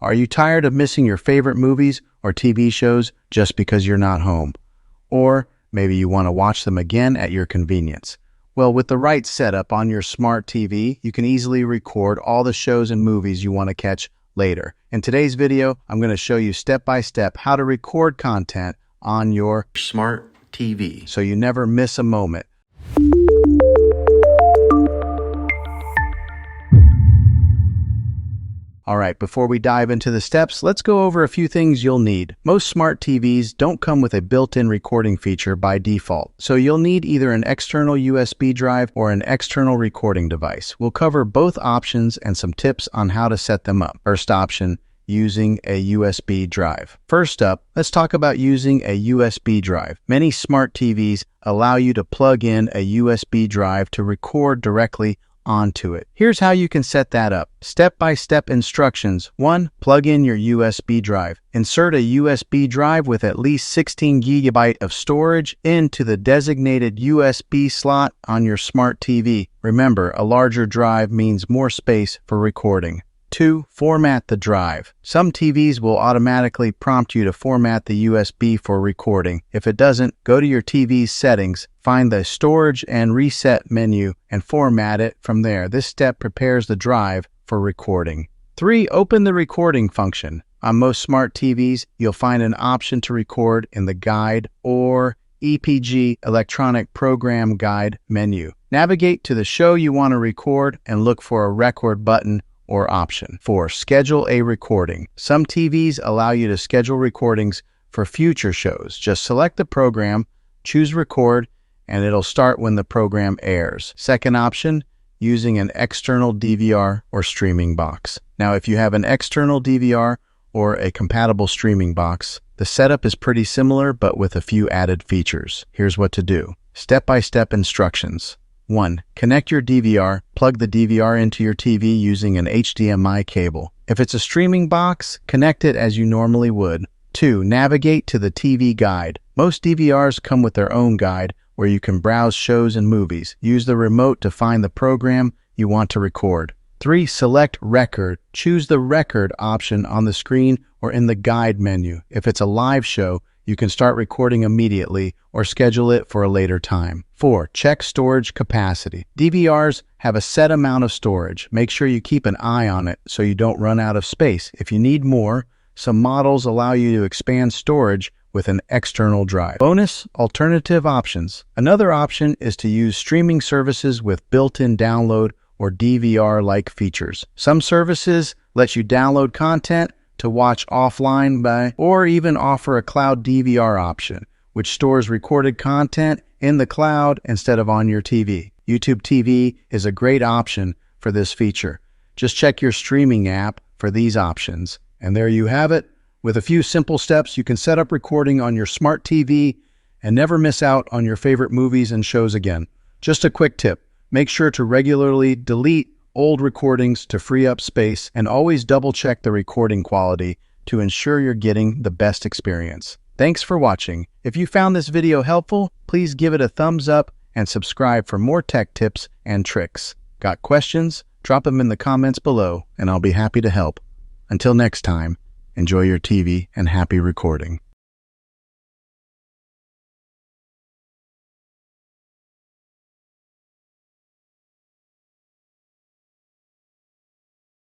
Are you tired of missing your favorite movies or TV shows just because you're not home? Or maybe you want to watch them again at your convenience. Well, with the right setup on your smart TV, you can easily record all the shows and movies you want to catch later. In today's video, I'm going to show you step-by-step how to record content on your smart TV so you never miss a moment. All right, before we dive into the steps, let's go over a few things you'll need. Most smart TVs don't come with a built-in recording feature by default, so you'll need either an external USB drive or an external recording device. We'll cover both options and some tips on how to set them up. First option, using a USB drive. First up, let's talk about using a USB drive. Many smart TVs allow you to plug in a USB drive to record directly onto it. Here's how you can set that up. Step-by-step instructions. 1. Plug in your USB drive. Insert a USB drive with at least 16 GB of storage into the designated USB slot on your smart TV. Remember, a larger drive means more space for recording. 2. Format the drive. Some TVs will automatically prompt you to format the USB for recording. If it doesn't, go to your TV's settings, find the Storage and Reset menu, and format it from there. This step prepares the drive for recording. 3. Open the recording function. On most smart TVs, you'll find an option to record in the Guide or EPG Electronic Program Guide menu. Navigate to the show you want to record and look for a record button or option. 4. Schedule a recording. Some TVs allow you to schedule recordings for future shows. Just select the program, choose record, and it'll start when the program airs. Second option, using an external DVR or streaming box. Now, if you have an external DVR or a compatible streaming box, the setup is pretty similar, but with a few added features. Here's what to do. Step-by-step instructions. 1. Connect your DVR. Plug the DVR into your TV using an HDMI cable. If it's a streaming box, connect it as you normally would. 2. Navigate to the TV guide. Most DVRs come with their own guide where you can browse shows and movies. Use the remote to find the program you want to record. 3. Select Record. Choose the Record option on the screen or in the Guide menu. If it's a live show, you can start recording immediately or schedule it for a later time. 4. Check storage capacity. DVRs have a set amount of storage. Make sure you keep an eye on it so you don't run out of space. If you need more, some models allow you to expand storage with an external drive. Bonus alternative options. Another option is to use streaming services with built-in download or DVR-like features. Some services let you download content to watch offline or even offer a cloud DVR option, which stores recorded content in the cloud instead of on your TV. YouTube TV is a great option for this feature. Just check your streaming app for these options. And there you have it. With a few simple steps, you can set up recording on your smart TV and never miss out on your favorite movies and shows again. Just a quick tip. Make sure to regularly delete old recordings to free up space, and always double-check the recording quality to ensure you're getting the best experience. Thanks for watching. If you found this video helpful, please give it a thumbs up and subscribe for more tech tips and tricks. Got questions? Drop them in the comments below, and I'll be happy to help. Until next time, enjoy your TV and happy recording.